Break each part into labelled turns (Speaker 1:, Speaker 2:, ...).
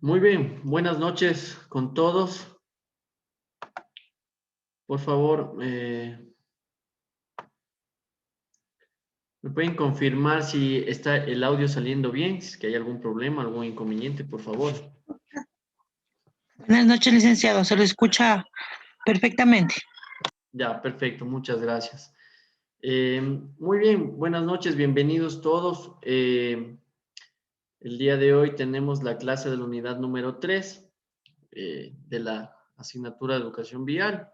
Speaker 1: Muy bien, buenas noches con todos. Por favor, ¿me pueden confirmar si está el audio saliendo bien? Si es que hay algún problema, algún inconveniente, por favor.
Speaker 2: Buenas noches, licenciado. Se lo escucha perfectamente.
Speaker 1: Ya, perfecto, muchas gracias. Muy bien, buenas noches, bienvenidos todos. El día de hoy tenemos la clase de la unidad número 3 de la asignatura de educación vial.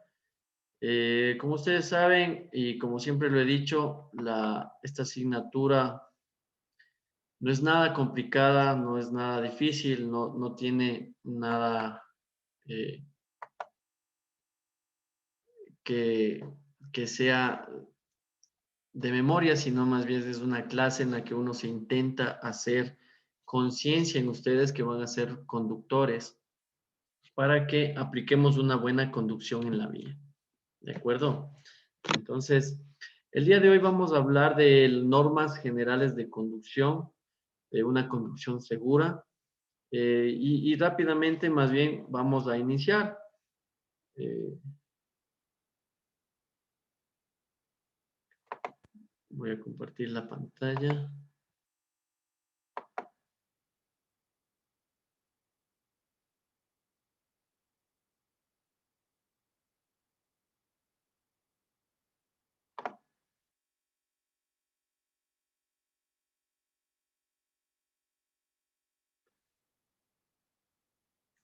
Speaker 1: Como ustedes saben, y como siempre lo he dicho, esta asignatura no es nada complicada, no es nada difícil, no tiene nada eh, que, que sea de memoria, sino más bien es una clase en la que uno se intenta hacer conciencia en ustedes que van a ser conductores para que apliquemos una buena conducción en la vía. ¿De acuerdo? Entonces, el día de hoy vamos a hablar de normas generales de conducción, de una conducción segura. Y rápidamente, más bien, vamos a iniciar. Eh, Voy a compartir la pantalla.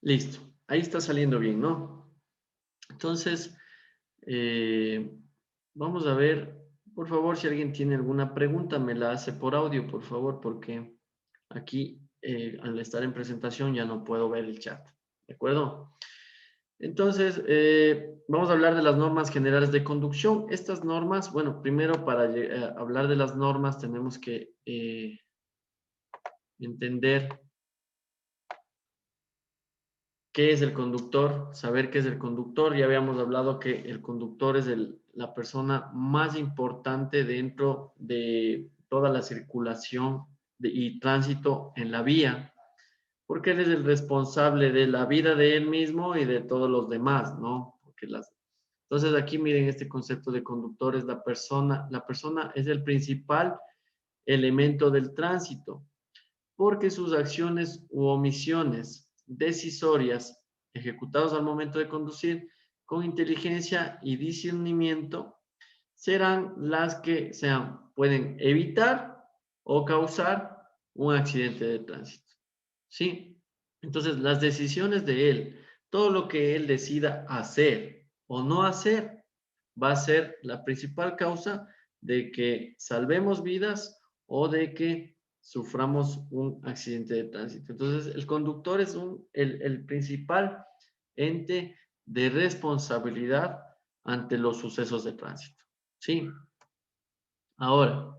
Speaker 1: Listo. Ahí está saliendo bien, ¿no? Entonces, eh, vamos a ver, por favor, si alguien tiene alguna pregunta, me la hace por audio, por favor, porque aquí, al estar en presentación, ya no puedo ver el chat. ¿De acuerdo? Entonces, vamos a hablar de las normas generales de conducción. Estas normas, bueno, primero para hablar de las normas tenemos que entender qué es el conductor, saber qué es el conductor. Ya habíamos hablado que el conductor es la persona más importante dentro de toda la circulación y tránsito en la vía, porque él es el responsable de la vida de él mismo y de todos los demás, ¿no? Entonces aquí miren este concepto de conductor es la persona es el principal elemento del tránsito, porque sus acciones u omisiones decisorias ejecutadas al momento de conducir con inteligencia y discernimiento serán las que pueden evitar o causar un accidente de tránsito. ¿Sí? Entonces, las decisiones de él, todo lo que él decida hacer o no hacer, va a ser la principal causa de que salvemos vidas o de que suframos un accidente de tránsito. Entonces, el conductor es el principal ente de responsabilidad ante los sucesos de tránsito. ¿Sí? Ahora,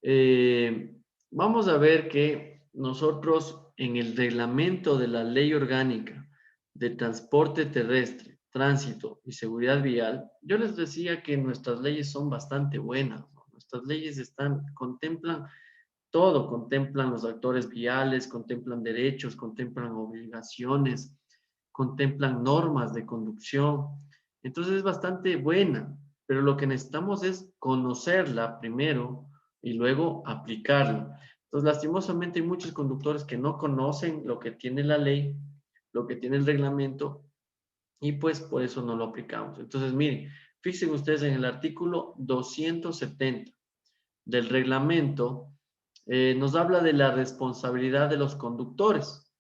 Speaker 1: eh, vamos a ver que nosotros en el reglamento de la Ley Orgánica de Transporte Terrestre, Tránsito y Seguridad Vial, yo les decía que nuestras leyes son bastante buenas, ¿no? Nuestras leyes contemplan todo, contemplan los actores viales, contemplan derechos, contemplan obligaciones, contemplan normas de conducción. Entonces es bastante buena, pero lo que necesitamos es conocerla primero y luego aplicarla. Entonces, lastimosamente hay muchos conductores que no conocen lo que tiene la ley, lo que tiene el reglamento, y pues por eso no lo aplicamos. Entonces, miren, fíjense ustedes en el artículo 270 del reglamento, nos habla de la responsabilidad de los conductores.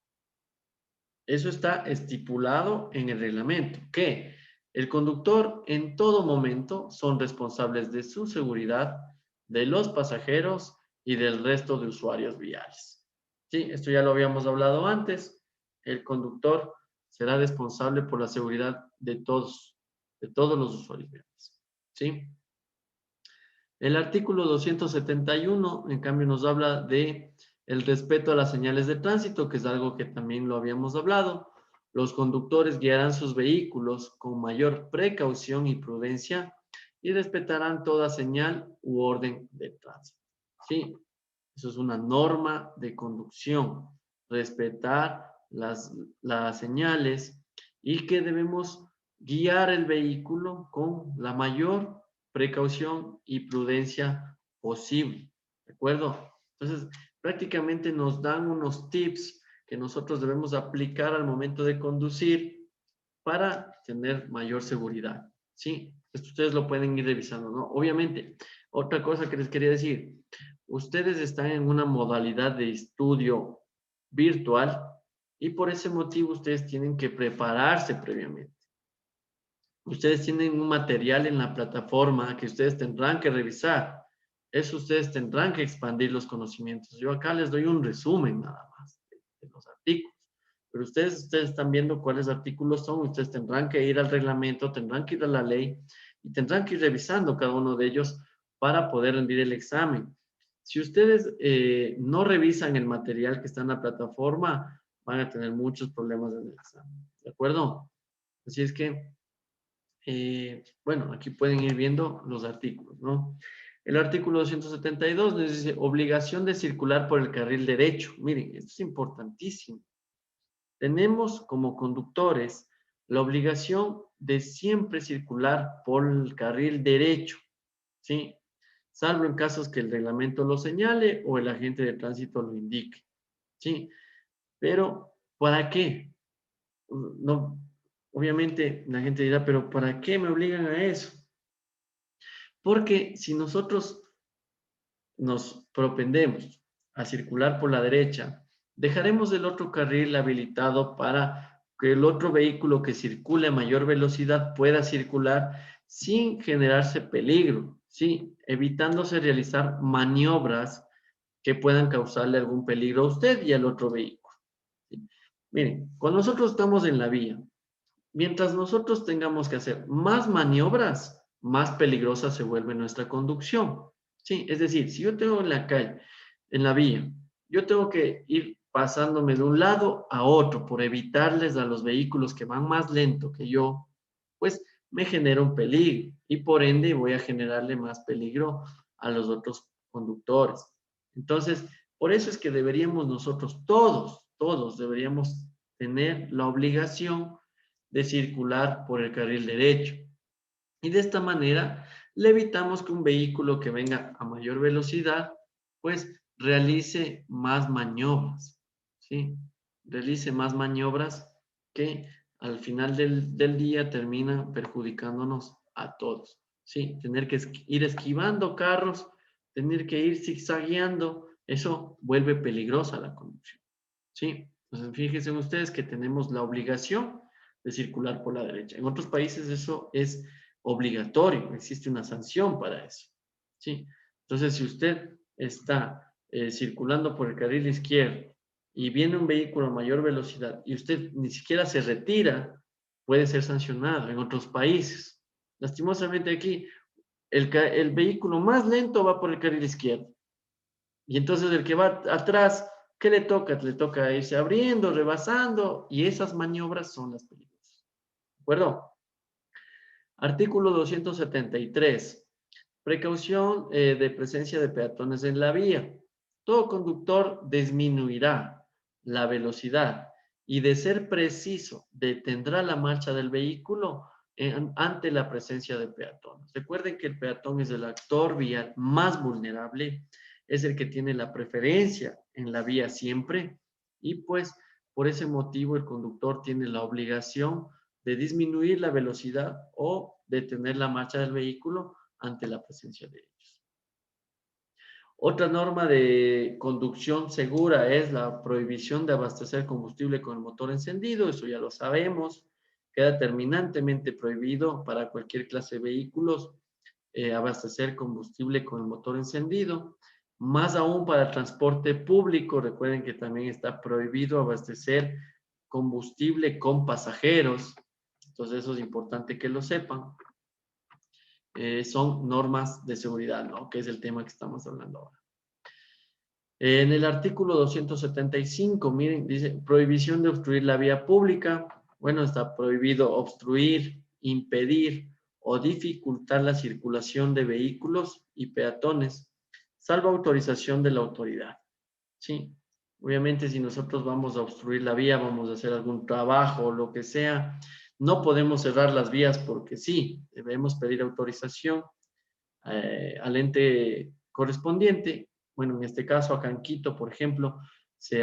Speaker 1: Eso está estipulado en el reglamento, que el conductor en todo momento son responsables de su seguridad, de los pasajeros y del resto de usuarios viales. Sí, esto ya lo habíamos hablado antes. El conductor será responsable por la seguridad de todos los usuarios viales. ¿Sí? El artículo 271, en cambio, nos habla de el respeto a las señales de tránsito, que es algo que también lo habíamos hablado. Los conductores guiarán sus vehículos con mayor precaución y prudencia y respetarán toda señal u orden de tránsito. Sí, eso es una norma de conducción. Respetar las señales y que debemos guiar el vehículo con la mayor precaución y prudencia posible. ¿De acuerdo? Entonces, prácticamente nos dan unos tips que nosotros debemos aplicar al momento de conducir para tener mayor seguridad. ¿Sí? Esto ustedes lo pueden ir revisando, ¿no? Obviamente, otra cosa que les quería decir, ustedes están en una modalidad de estudio virtual y por ese motivo ustedes tienen que prepararse previamente. Ustedes tienen un material en la plataforma que ustedes tendrán que revisar. Eso ustedes tendrán que expandir los conocimientos. Yo acá les doy un resumen nada más de los artículos. Pero ustedes están viendo cuáles artículos son. Ustedes tendrán que ir al reglamento, tendrán que ir a la ley y tendrán que ir revisando cada uno de ellos para poder rendir el examen. Si ustedes no revisan el material que está en la plataforma, van a tener muchos problemas en el examen. ¿De acuerdo? Así es que bueno, aquí pueden ir viendo los artículos, ¿no? El artículo 272 nos dice obligación de circular por el carril derecho. Miren, esto es importantísimo. Tenemos como conductores la obligación de siempre circular por el carril derecho, ¿sí? Salvo en casos que el reglamento lo señale o el agente de tránsito lo indique, ¿sí? Pero, ¿para qué? No, obviamente la gente dirá, pero ¿para qué me obligan a eso? Porque si nosotros nos propendemos a circular por la derecha, dejaremos el otro carril habilitado para que el otro vehículo que circule a mayor velocidad pueda circular sin generarse peligro, ¿sí? Evitándose realizar maniobras que puedan causarle algún peligro a usted y al otro vehículo, ¿sí? Miren, cuando nosotros estamos en la vía, mientras nosotros tengamos que hacer más maniobras, más peligrosa se vuelve nuestra conducción. Sí, es decir, si yo tengo en la calle, en la vía, yo tengo que ir pasándome de un lado a otro por evitarles a los vehículos que van más lento que yo, pues me genera un peligro y por ende voy a generarle más peligro a los otros conductores. Entonces, por eso es que deberíamos nosotros, todos deberíamos tener la obligación de circular por el carril derecho. Y de esta manera le evitamos que un vehículo que venga a mayor velocidad, pues realice más maniobras, ¿sí? Realice más maniobras que al final del día terminan perjudicándonos a todos, ¿sí? Tener que ir esquivando carros, tener que ir zigzagueando, eso vuelve peligrosa la conducción, ¿sí? Entonces, fíjense ustedes que tenemos la obligación de circular por la derecha. En otros países eso es obligatorio, existe una sanción para eso, ¿sí? Entonces, si usted está circulando por el carril izquierdo y viene un vehículo a mayor velocidad y usted ni siquiera se retira, puede ser sancionado en otros países. Lastimosamente aquí, el vehículo más lento va por el carril izquierdo. Y entonces el que va atrás, ¿qué le toca? Le toca irse abriendo, rebasando, y esas maniobras son las peligrosas. ¿De acuerdo? Artículo 273. Precaución de presencia de peatones en la vía. Todo conductor disminuirá la velocidad y, de ser preciso, detendrá la marcha del vehículo ante la presencia de peatones. Recuerden que el peatón es el actor vial más vulnerable, es el que tiene la preferencia en la vía siempre y pues por ese motivo el conductor tiene la obligación de disminuir la velocidad o detener la marcha del vehículo ante la presencia de ellos. Otra norma de conducción segura es la prohibición de abastecer combustible con el motor encendido, eso ya lo sabemos, queda terminantemente prohibido para cualquier clase de vehículos abastecer combustible con el motor encendido, más aún para el transporte público, recuerden que también está prohibido abastecer combustible con pasajeros, entonces eso es importante que lo sepan. Son normas de seguridad, ¿no? Que es el tema que estamos hablando ahora. En el artículo 275, miren, dice prohibición de obstruir la vía pública. Bueno, está prohibido obstruir, impedir o dificultar la circulación de vehículos y peatones, salvo autorización de la autoridad. ¿Sí? Obviamente, si nosotros vamos a obstruir la vía, vamos a hacer algún trabajo o lo que sea, no podemos cerrar las vías porque sí, debemos pedir autorización al ente correspondiente. Bueno, en este caso, acá en Quito, por ejemplo, se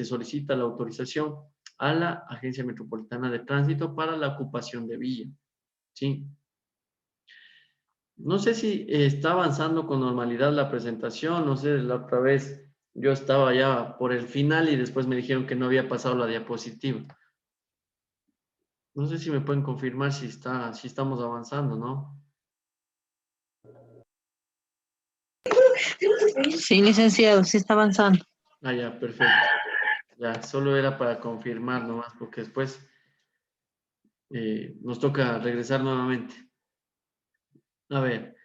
Speaker 1: solicita la autorización a la Agencia Metropolitana de Tránsito para la ocupación de vía. ¿Sí? No sé si está avanzando con normalidad la presentación, no sé, la otra vez yo estaba ya por el final y después me dijeron que no había pasado la diapositiva. No sé si me pueden confirmar si estamos avanzando, ¿no?
Speaker 2: Sí, licenciado, sí está avanzando.
Speaker 1: Ah, ya, perfecto. Ya, solo era para confirmar nomás, porque después nos toca regresar nuevamente. A ver,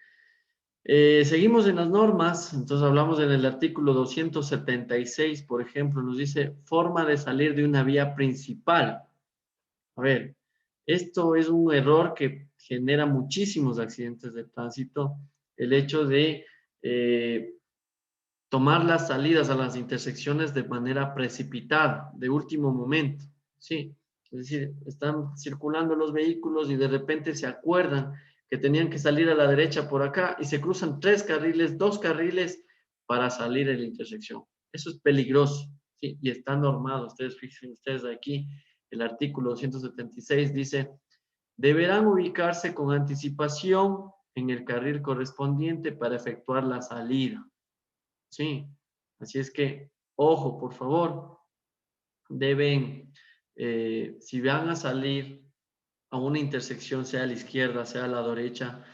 Speaker 1: seguimos en las normas, entonces hablamos en el artículo 276, por ejemplo, nos dice forma de salir de una vía principal. A ver, esto es un error que genera muchísimos accidentes de tránsito, el hecho de tomar las salidas a las intersecciones de manera precipitada, de último momento, ¿sí? Es decir, están circulando los vehículos y de repente se acuerdan que tenían que salir a la derecha por acá y se cruzan 3 carriles, 2 carriles para salir en la intersección. Eso es peligroso, ¿sí? Y está normado. Ustedes fíjense ustedes aquí, el artículo 276 dice, deberán ubicarse con anticipación en el carril correspondiente para efectuar la salida. Sí, así es que, ojo, por favor, deben, si van a salir a una intersección, sea a la izquierda, sea a la derecha,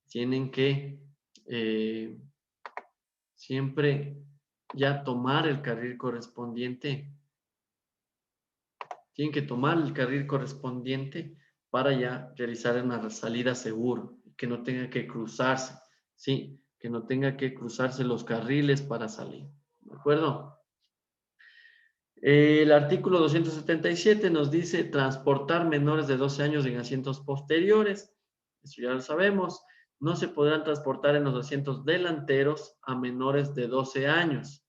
Speaker 1: tienen que eh, siempre ya tomar el carril correspondiente. Tienen que tomar el carril correspondiente para ya realizar una salida segura, que no tenga que cruzarse, ¿sí? Que no tenga que cruzarse los carriles para salir, ¿de acuerdo? El artículo 277 nos dice transportar menores de 12 años en asientos posteriores. Eso ya lo sabemos. No se podrán transportar en los asientos delanteros a menores de 12 años.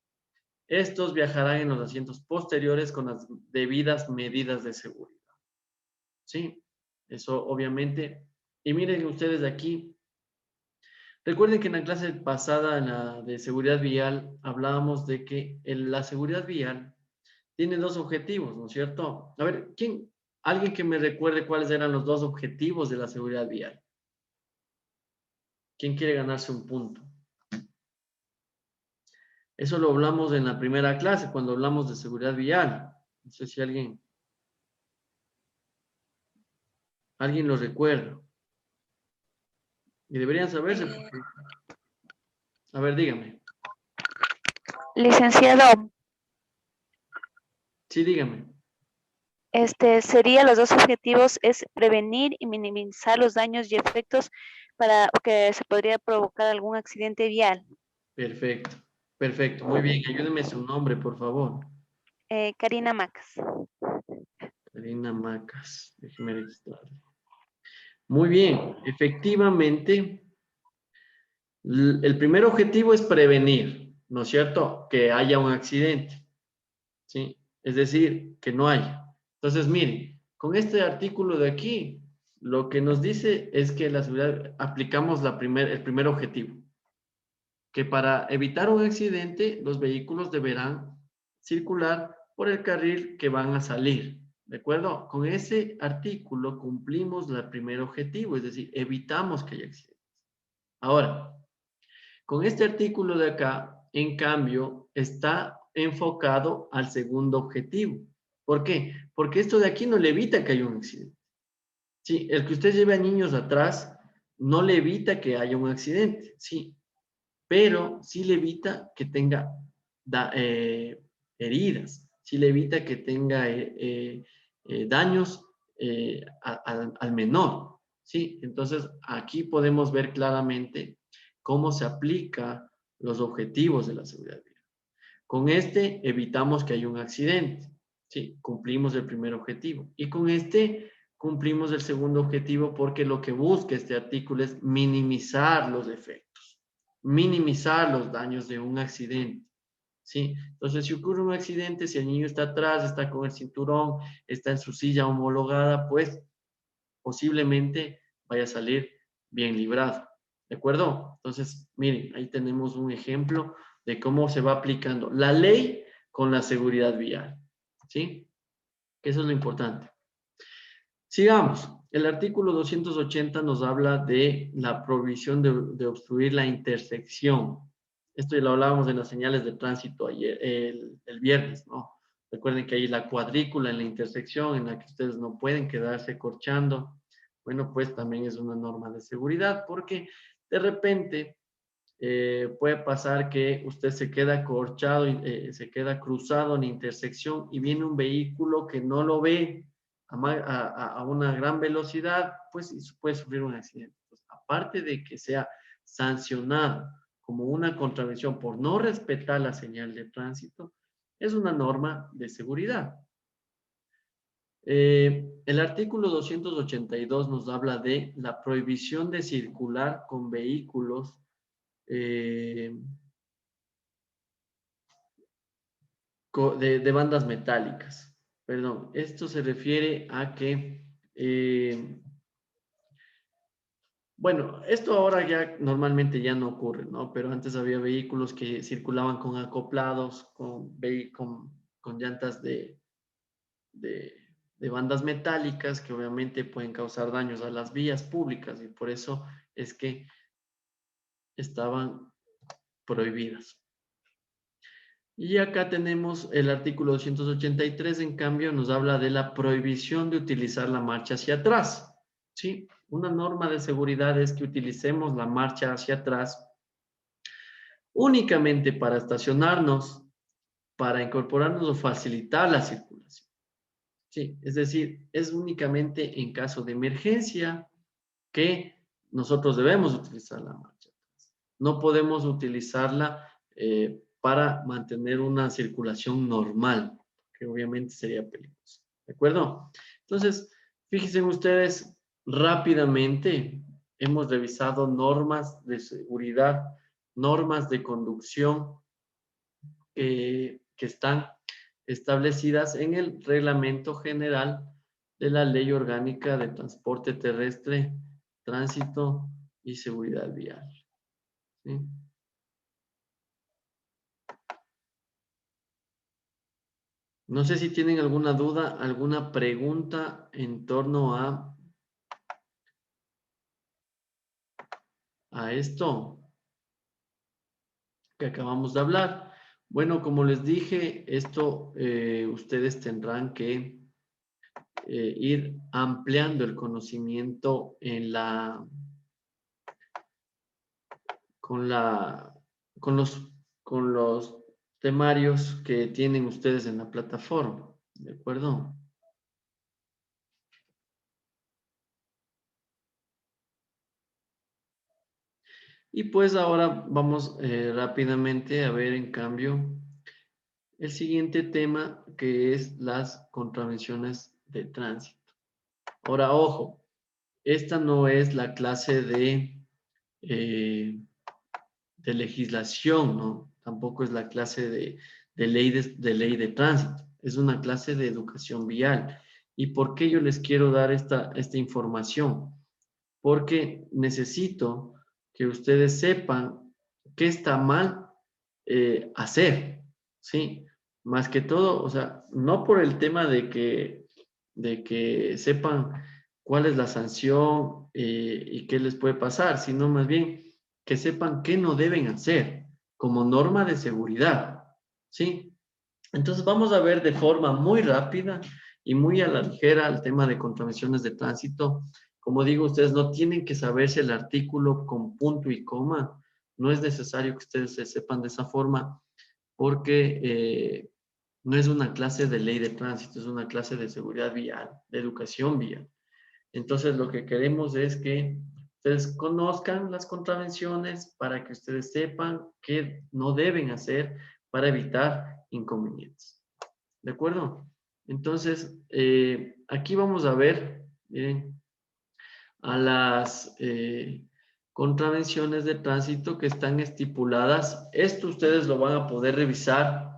Speaker 1: Estos viajarán en los asientos posteriores con las debidas medidas de seguridad. ¿Sí? Eso obviamente. Y miren ustedes de aquí. Recuerden que en la clase pasada, en la de seguridad vial, hablábamos de que la seguridad vial tiene dos objetivos, ¿no es cierto? A ver, alguien que me recuerde cuáles eran los dos objetivos de la seguridad vial. ¿Quién quiere ganarse un punto? Eso lo hablamos en la primera clase, cuando hablamos de seguridad vial. No sé si alguien lo recuerda. Y deberían saberse, porque... A ver, dígame.
Speaker 3: Licenciado,
Speaker 1: Sí, dígame.
Speaker 3: sería los dos objetivos es prevenir y minimizar los daños y efectos para que se podría provocar algún accidente vial.
Speaker 1: Perfecto, perfecto. Muy bien, ayúdeme su nombre, por favor.
Speaker 3: Karina Macas.
Speaker 1: Karina Macas, déjeme registrarlo. Muy bien, efectivamente, el primer objetivo es prevenir, ¿no es cierto? Que haya un accidente, ¿sí? Es decir, que no haya. Entonces, miren, con este artículo de aquí, lo que nos dice es que la seguridad aplicamos el primer objetivo, que para evitar un accidente, los vehículos deberán circular por el carril que van a salir, ¿de acuerdo? Con ese artículo cumplimos el primer objetivo, es decir, evitamos que haya accidentes. Ahora, con este artículo de acá, en cambio, está enfocado al segundo objetivo. ¿Por qué? Porque esto de aquí no le evita que haya un accidente. Sí, el que usted lleve a niños atrás no le evita que haya un accidente, sí, pero sí le evita que tenga heridas, sí le evita que tenga daños al menor, ¿sí? Entonces, aquí podemos ver claramente cómo se aplica los objetivos de la seguridad vial. Con este evitamos que haya un accidente, ¿sí? Cumplimos el primer objetivo. Y con este cumplimos el segundo objetivo porque lo que busca este artículo es minimizar los efectos, minimizar los daños de un accidente. ¿sí? Entonces, si ocurre un accidente, si el niño está atrás, está con el cinturón, está en su silla homologada, pues posiblemente vaya a salir bien librado. ¿De acuerdo? Entonces, miren, ahí tenemos un ejemplo de cómo se va aplicando la ley con la seguridad vial. ¿Sí? Eso es lo importante. Sigamos. El artículo 280 nos habla de la prohibición de obstruir la intersección. Esto ya lo hablábamos en las señales de tránsito ayer, el viernes, ¿no? Recuerden que hay la cuadrícula en la intersección en la que ustedes no pueden quedarse corchando. Bueno, pues también es una norma de seguridad porque de repente puede pasar que usted se queda corchado, se queda cruzado en intersección y viene un vehículo que no lo ve a una gran velocidad, pues puede sufrir un accidente. Entonces, aparte de que sea sancionado como una contravención por no respetar la señal de tránsito, es una norma de seguridad. El artículo 282 nos habla de la prohibición de circular con vehículos eh, de bandas metálicas. Perdón, esto se refiere a que, bueno, esto ahora ya normalmente ya no ocurre, ¿no? Pero antes había vehículos que circulaban con acoplados, con llantas de, de bandas metálicas que obviamente pueden causar daños a las vías públicas y por eso es que estaban prohibidas. Y acá tenemos el artículo 283, en cambio, nos habla de la prohibición de utilizar la marcha hacia atrás. ¿Sí? Una norma de seguridad es que utilicemos la marcha hacia atrás únicamente para estacionarnos, para incorporarnos o facilitar la circulación. ¿Sí? Es decir, es únicamente en caso de emergencia que nosotros debemos utilizar la marcha atrás. No podemos utilizarla para mantener una circulación normal, que obviamente sería peligroso. ¿De acuerdo? Entonces, fíjense ustedes, rápidamente hemos revisado normas de seguridad, normas de conducción que están establecidas en el Reglamento General de la Ley Orgánica de Transporte Terrestre, Tránsito y Seguridad Vial. ¿Sí? No sé si tienen alguna duda, alguna pregunta en torno a esto que acabamos de hablar. Bueno, como les dije, esto ustedes tendrán que ir ampliando el conocimiento en con la, con los temarios que tienen ustedes en la plataforma, ¿de acuerdo? Y pues ahora vamos rápidamente a ver en cambio el siguiente tema que es las contravenciones de tránsito. Ahora, ojo, esta no es la clase de legislación, ¿no? Tampoco es la clase de ley de tránsito. Es una clase de educación vial. ¿Y por qué yo les quiero dar esta información? Porque necesito que ustedes sepan qué está mal hacer, ¿sí? Más que todo, o sea, no por el tema de que sepan cuál es la sanción y qué les puede pasar, sino más bien que sepan qué no deben hacer como norma de seguridad, ¿sí? Entonces vamos a ver de forma muy rápida y muy a la ligera el tema de contravenciones de tránsito. Como digo, ustedes no tienen que saberse el artículo con punto y coma. No es necesario que ustedes se sepan de esa forma porque no es una clase de ley de tránsito, es una clase de seguridad vial, de educación vial. Entonces lo que queremos es que ustedes conozcan las contravenciones para que ustedes sepan qué no deben hacer para evitar inconvenientes. ¿De acuerdo? Entonces, aquí vamos a ver, miren, a contravenciones de tránsito que están estipuladas. Esto ustedes lo van a poder revisar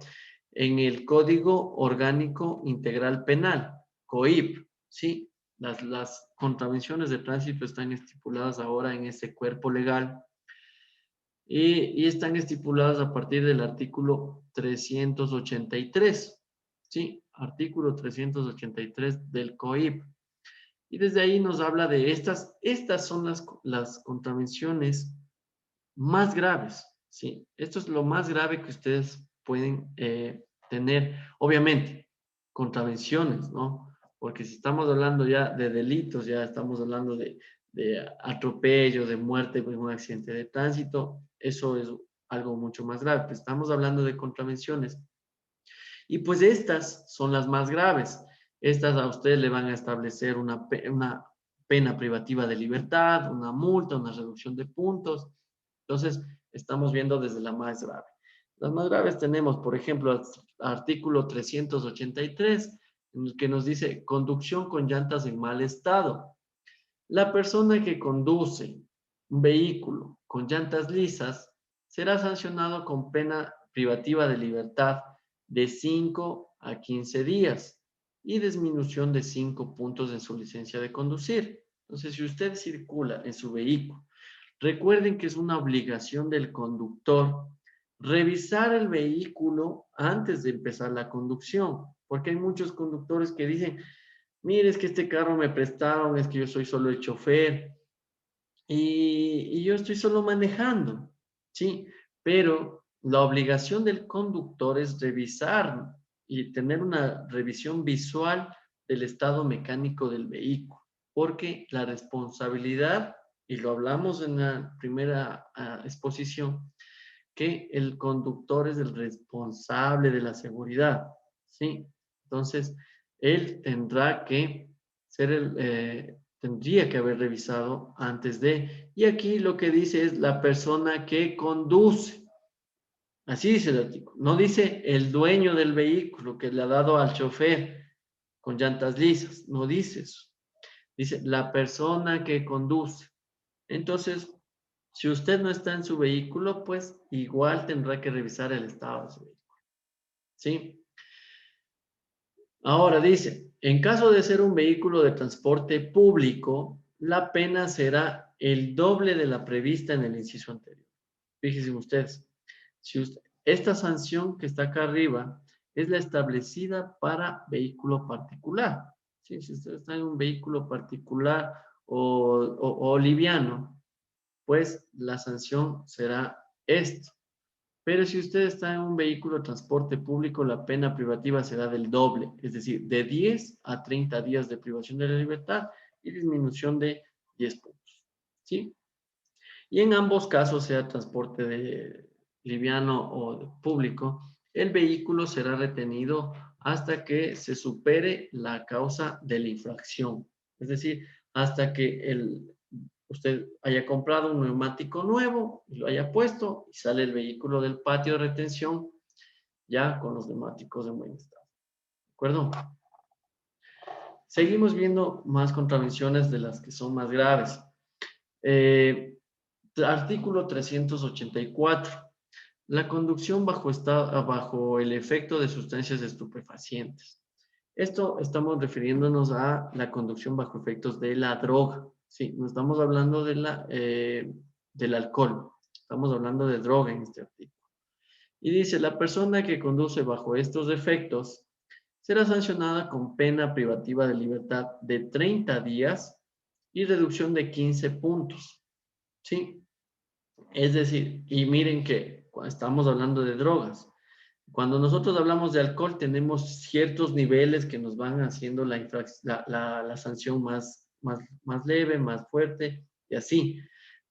Speaker 1: en el Código Orgánico Integral Penal, COIP, ¿sí? Las contravenciones de tránsito están estipuladas ahora en ese cuerpo legal y están estipuladas a partir del artículo 383, ¿sí? Artículo 383 del COIP. Y desde ahí nos habla de estas son las contravenciones más graves, ¿sí? Esto es lo más grave que ustedes pueden tener. Obviamente, contravenciones, ¿no? Porque si estamos hablando ya de delitos, ya estamos hablando de atropello, de muerte por un accidente de tránsito, eso es algo mucho más grave. Pero estamos hablando de contravenciones. Y pues estas son las más graves. Estas a ustedes le van a establecer una pena privativa de libertad, una multa, una reducción de puntos. Entonces, estamos viendo desde la más grave. Las más graves tenemos, por ejemplo, el artículo 383, en el que nos dice conducción con llantas en mal estado. La persona que conduce un vehículo con llantas lisas será sancionado con pena privativa de libertad de 5 a 15 días y disminución de 5 puntos en su licencia de conducir. Entonces, si usted circula en su vehículo, recuerden que es una obligación del conductor revisar el vehículo antes de empezar la conducción, porque hay muchos conductores que dicen, mire, es que este carro me prestaron, es que yo soy solo el chofer y yo estoy solo manejando, ¿sí? Pero la obligación del conductor es revisar y tener una revisión visual del estado mecánico del vehículo, porque la responsabilidad, y lo hablamos en la primera exposición, que el conductor es el responsable de la seguridad, ¿sí? Entonces, él tendrá que tendría que haber revisado antes de, y aquí lo que dice es la persona que conduce. Así dice el artículo. No dice el dueño del vehículo que le ha dado al chofer con llantas lisas. No dice eso. Dice la persona que conduce. Entonces, si usted no está en su vehículo, pues igual tendrá que revisar el estado de su vehículo. ¿Sí? Ahora dice, en caso de ser un vehículo de transporte público, la pena será el doble de la prevista en el inciso anterior. Fíjense ustedes, esta sanción que está acá arriba es la establecida para vehículo particular. ¿Sí? Si usted está en un vehículo particular o liviano, pues la sanción será esto. Pero si usted está en un vehículo de transporte público, la pena privativa será del doble, es decir, de 10 a 30 días de privación de la libertad y disminución de 10 puntos. ¿Sí? Y en ambos casos, sea transporte de liviano o de público, el vehículo será retenido hasta que se supere la causa de la infracción. Es decir, hasta que usted haya comprado un neumático nuevo y lo haya puesto y sale el vehículo del patio de retención ya con los neumáticos en buen estado. ¿De acuerdo? Seguimos viendo más contravenciones de las que son más graves. Artículo 384. La conducción bajo el efecto de sustancias estupefacientes. Esto estamos refiriéndonos a la conducción bajo efectos de la droga. Sí, no estamos hablando del alcohol. Estamos hablando de droga en este artículo. Y dice, la persona que conduce bajo estos efectos será sancionada con pena privativa de libertad de 30 días y reducción de 15 puntos. ¿Sí? Es decir, y miren que estamos hablando de drogas. Cuando nosotros hablamos de alcohol, tenemos ciertos niveles que nos van haciendo la sanción más leve, más fuerte y así.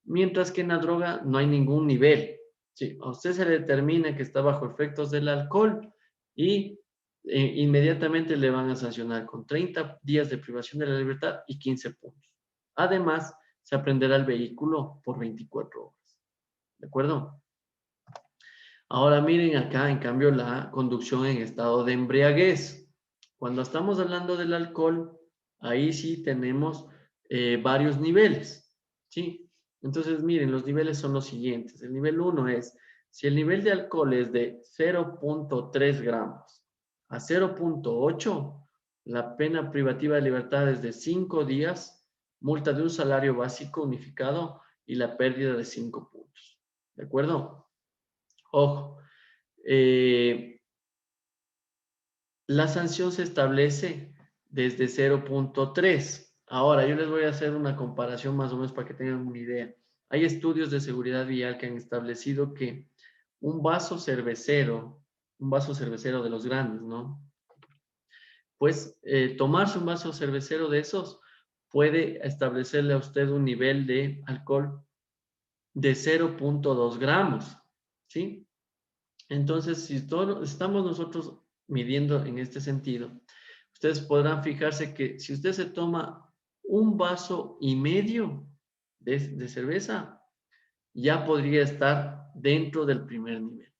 Speaker 1: Mientras que en la droga no hay ningún nivel. Sí, a usted se le determina que está bajo efectos del alcohol y inmediatamente le van a sancionar con 30 días de privación de la libertad y 15 puntos. Además, se aprenderá el vehículo por 24 horas. ¿De acuerdo? Ahora miren acá, en cambio, la conducción en estado de embriaguez. Cuando estamos hablando del alcohol, ahí sí tenemos varios niveles, ¿sí? Entonces, miren, los niveles son los siguientes. El nivel 1 es, si el nivel de alcohol es de 0.3 gramos a 0.8, la pena privativa de libertad es de 5 días, multa de un salario básico unificado y la pérdida de 5 puntos. ¿De acuerdo? Ojo, la sanción se establece desde 0.3. Ahora, yo les voy a hacer una comparación más o menos para que tengan una idea. Hay estudios de seguridad vial que han establecido que un vaso cervecero de los grandes, ¿no? Pues tomarse un vaso cervecero de esos puede establecerle a usted un nivel de alcohol de 0.2 gramos, ¿sí? Entonces, si estamos nosotros midiendo en este sentido, ustedes podrán fijarse que si usted se toma un vaso y medio de cerveza, ya podría estar dentro del primer nivel,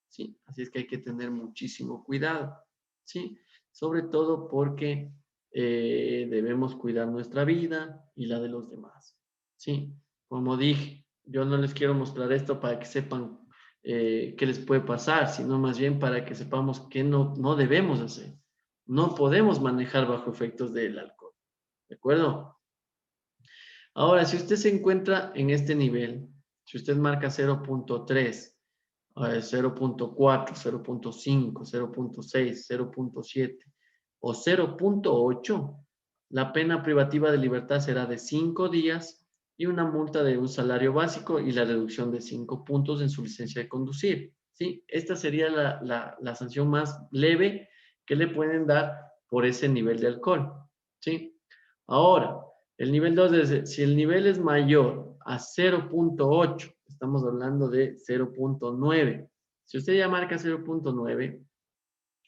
Speaker 1: ¿sí? Así es que hay que tener muchísimo cuidado, ¿sí? Sobre todo porque debemos cuidar nuestra vida y la de los demás, ¿sí? Como dije, yo no les quiero mostrar esto para que sepan qué les puede pasar, sino más bien para que sepamos qué no debemos hacer. No podemos manejar bajo efectos del alcohol, ¿de acuerdo? Ahora, si usted se encuentra en este nivel, si usted marca 0.3, 0.4, 0.5, 0.6, 0.7 o 0.8, la pena privativa de libertad será de 5 días y una multa de un salario básico y la reducción de 5 puntos en su licencia de conducir. ¿Sí? Esta sería la sanción más leve que le pueden dar por ese nivel de alcohol. ¿Sí? Ahora, el nivel 2 es, si el nivel es mayor a 0.8, estamos hablando de 0.9. Si usted ya marca 0.9,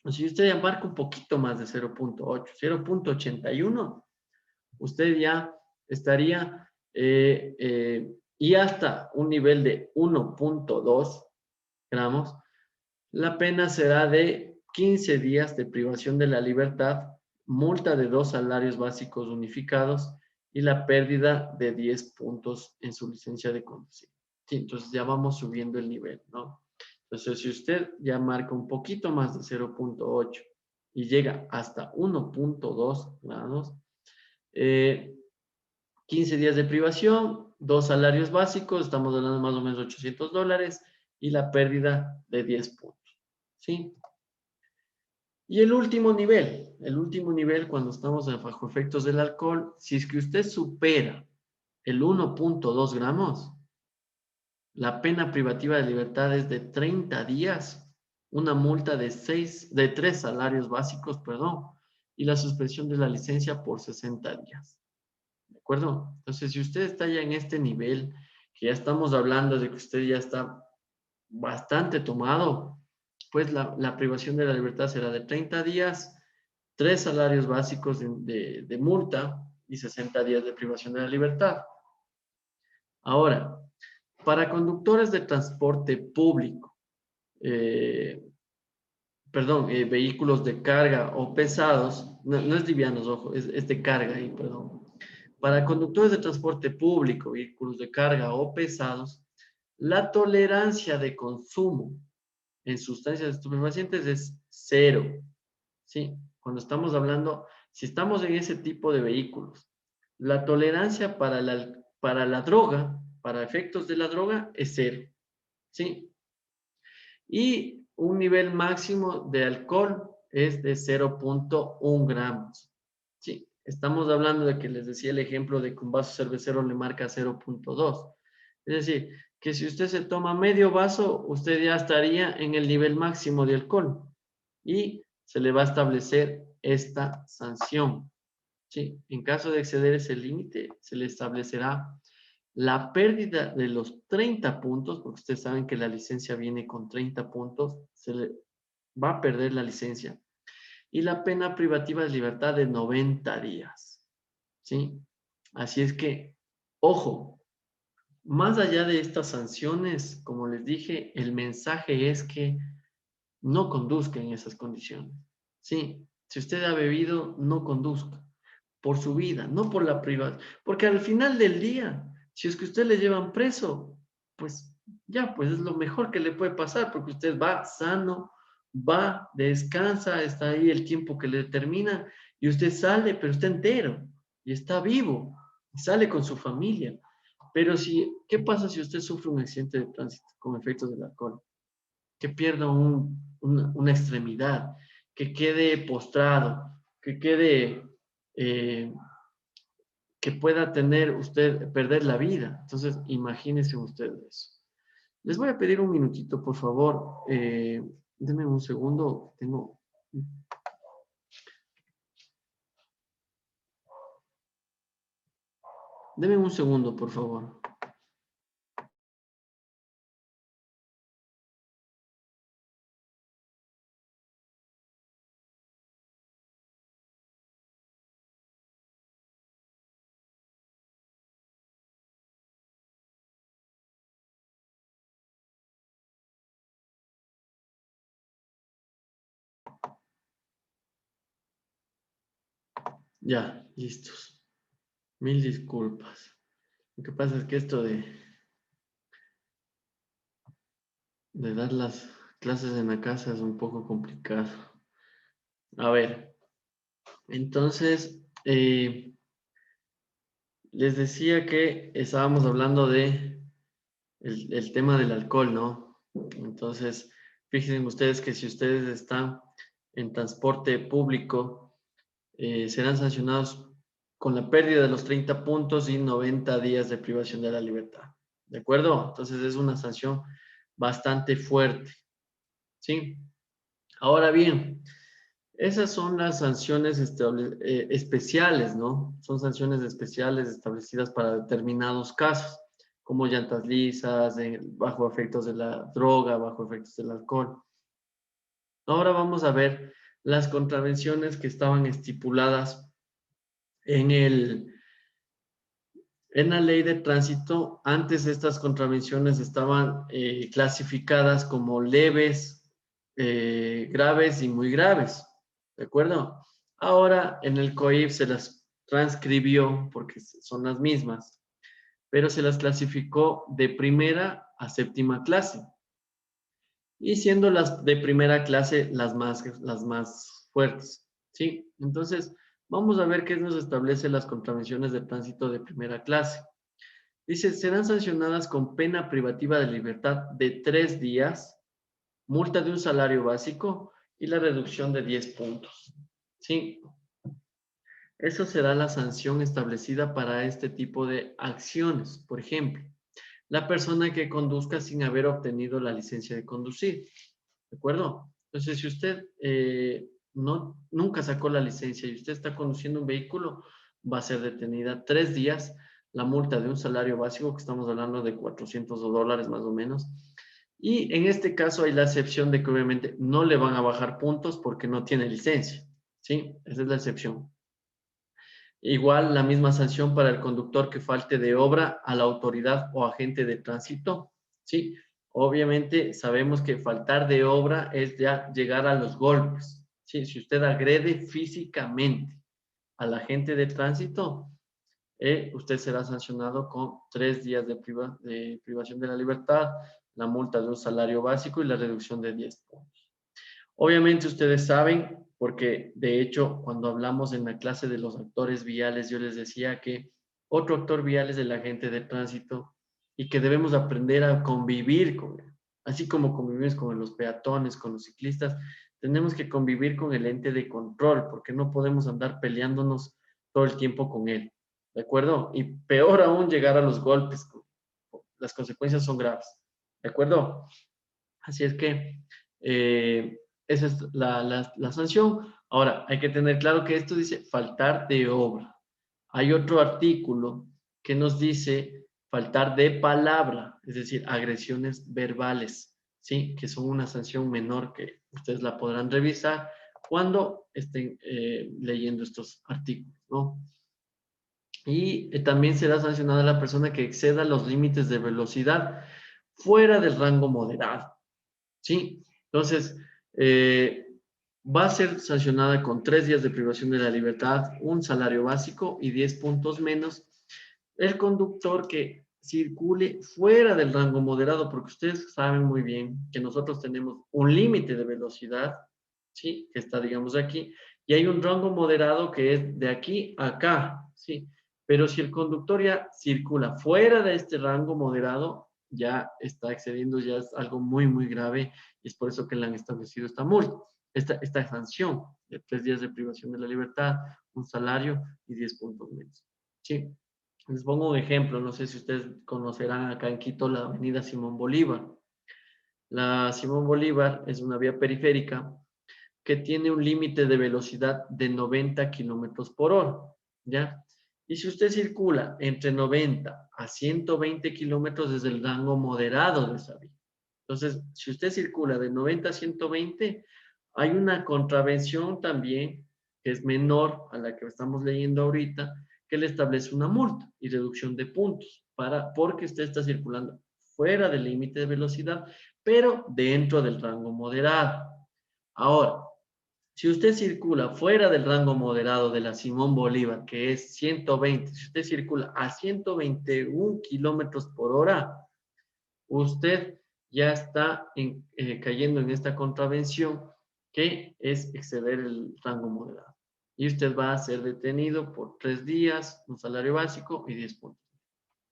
Speaker 1: o si usted ya marca un poquito más de 0.8, 0.81, usted ya estaría y hasta un nivel de 1.2 gramos, la pena será de 15 días de privación de la libertad, multa de 2 salarios básicos unificados y la pérdida de 10 puntos en su licencia de conducir. Sí, entonces ya vamos subiendo el nivel, ¿no? Entonces, si usted ya marca un poquito más de 0.8 y llega hasta 1.2 grados, 15 días de privación, 2 salarios básicos, estamos hablando de más o menos $800 y la pérdida de 10 puntos, ¿sí? Y el último nivel cuando estamos bajo efectos del alcohol, si es que usted supera el 1.2 gramos, la pena privativa de libertad es de 30 días, una multa de 3 salarios básicos, perdón, y la suspensión de la licencia por 60 días. ¿De acuerdo? Entonces, si usted está ya en este nivel, que ya estamos hablando de que usted ya está bastante tomado, pues la privación de la libertad será de 30 días, 3 salarios básicos de multa y 60 días de privación de la libertad. Ahora, para conductores de transporte público, vehículos de carga o pesados, no es livianos, ojo, es de carga ahí, perdón. Para conductores de transporte público, vehículos de carga o pesados, la tolerancia de consumo en sustancias estupefacientes es 0. ¿Sí? Cuando estamos hablando, si estamos en ese tipo de vehículos, la tolerancia para la droga, para efectos de la droga, es 0. ¿Sí? Y un nivel máximo de alcohol es de 0.1 gramos. ¿Sí? Estamos hablando de que les decía el ejemplo de que un vaso cervecero le marca 0.2. Es decir, que si usted se toma medio vaso, usted ya estaría en el nivel máximo de alcohol y se le va a establecer esta sanción. ¿Sí? En caso de exceder ese límite, se le establecerá la pérdida de los 30 puntos, porque ustedes saben que la licencia viene con 30 puntos, se le va a perder la licencia, y la pena privativa de libertad de 90 días. ¿Sí? Así es que, ojo, más allá de estas sanciones, como les dije, el mensaje es que no conduzca en esas condiciones. Sí, si usted ha bebido, no conduzca por su vida, no por la privada. Porque al final del día, Si es que usted le llevan preso, pues ya, pues es lo mejor que le puede pasar, porque usted va sano, va, descansa, está ahí el tiempo que le determina, y usted sale, pero está entero, y está vivo, y sale con su familia. Pero si, ¿qué pasa si usted sufre un accidente de tránsito con efectos del alcohol? Que pierda una extremidad, que quede postrado, que quede, eh, que pueda tener usted, perder la vida. Entonces, imagínense ustedes eso. Les voy a pedir un minutito, por favor. Denme un segundo. Denme un segundo, por favor. Ya, listos. Mil disculpas. Lo que pasa es que esto de dar las clases en la casa es un poco complicado. A ver, entonces, les decía que estábamos hablando de el tema del alcohol, ¿no? Entonces, fíjense ustedes que si ustedes están en transporte público, serán sancionados con la pérdida de los 30 puntos y 90 días de privación de la libertad. ¿De acuerdo? Entonces es una sanción bastante fuerte. ¿Sí? Ahora bien, esas son las sanciones especiales, ¿no? Son sanciones especiales establecidas para determinados casos, como llantas lisas, bajo efectos de la droga, bajo efectos del alcohol. Ahora vamos a ver las contravenciones que estaban estipuladas en la ley de tránsito. Antes estas contravenciones estaban clasificadas como leves, graves y muy graves. ¿De acuerdo? Ahora en el COIF se las transcribió porque son las mismas, pero se las clasificó de primera a séptima clase. Y siendo las de primera clase las más fuertes. ¿Sí? Entonces, vamos a ver qué nos establece las contravenciones de tránsito de primera clase. Dice, serán sancionadas con pena privativa de libertad de 3 días, multa de un salario básico y la reducción de 10 puntos. ¿Sí? Eso será la sanción establecida para este tipo de acciones. Por ejemplo, la persona que conduzca sin haber obtenido la licencia de conducir. ¿De acuerdo? Entonces, si usted nunca sacó la licencia y usted está conduciendo un vehículo, va a ser detenida 3 días, la multa de un salario básico, que estamos hablando de $400 más o menos. Y en este caso hay la excepción de que obviamente no le van a bajar puntos porque no tiene licencia. ¿Sí? Esa es la excepción. Igual la misma sanción para el conductor que falte de obra a la autoridad o agente de tránsito. ¿Sí? Obviamente sabemos que faltar de obra es ya llegar a los golpes. ¿Sí? Si usted agrede físicamente al agente de tránsito, usted será sancionado con 3 días de privación de la libertad, la multa de un salario básico y la reducción de 10 puntos. Obviamente ustedes saben, porque de hecho cuando hablamos en la clase de los actores viales, yo les decía que otro actor vial es el agente de tránsito y que debemos aprender a convivir con él. Así como convivimos con los peatones, con los ciclistas, tenemos que convivir con el ente de control, porque no podemos andar peleándonos todo el tiempo con él. ¿De acuerdo? Y peor aún llegar a los golpes. Las consecuencias son graves. ¿De acuerdo? Así es que esa es la sanción. Ahora, hay que tener claro que esto dice faltar de obra. Hay otro artículo que nos dice faltar de palabra, es decir, agresiones verbales, ¿sí? Que son una sanción menor que ustedes la podrán revisar cuando estén leyendo estos artículos, ¿no? Y también será sancionada la persona que exceda los límites de velocidad fuera del rango moderado. ¿Sí? Entonces, va a ser sancionada con 3 días de privación de la libertad, un salario básico y 10 puntos menos el conductor que circule fuera del rango moderado, porque ustedes saben muy bien que nosotros tenemos un límite de velocidad, ¿sí? Que está, digamos, aquí, y hay un rango moderado que es de aquí a acá, ¿sí? Pero si el conductor ya circula fuera de este rango moderado, ya está excediendo, ya es algo muy, muy grave, y es por eso que le han establecido esta multa, esta sanción de 3 días de privación de la libertad, un salario y 10 puntos menos, ¿sí? Les pongo un ejemplo, no sé si ustedes conocerán acá en Quito la avenida Simón Bolívar. La Simón Bolívar es una vía periférica que tiene un límite de velocidad de 90 kilómetros por hora, ¿ya? Y si usted circula entre 90 a 120 kilómetros desde el rango moderado de esa vía. Entonces, si usted circula de 90 a 120, hay una contravención también que es menor a la que estamos leyendo ahorita, que le establece una multa y reducción de puntos porque usted está circulando fuera del límite de velocidad, pero dentro del rango moderado. Ahora, si usted circula fuera del rango moderado de la Simón Bolívar, que es 120, si usted circula a 121 kilómetros por hora, usted ya está cayendo en esta contravención que es exceder el rango moderado. Y usted va a ser detenido por 3 días, un salario básico y 10 puntos.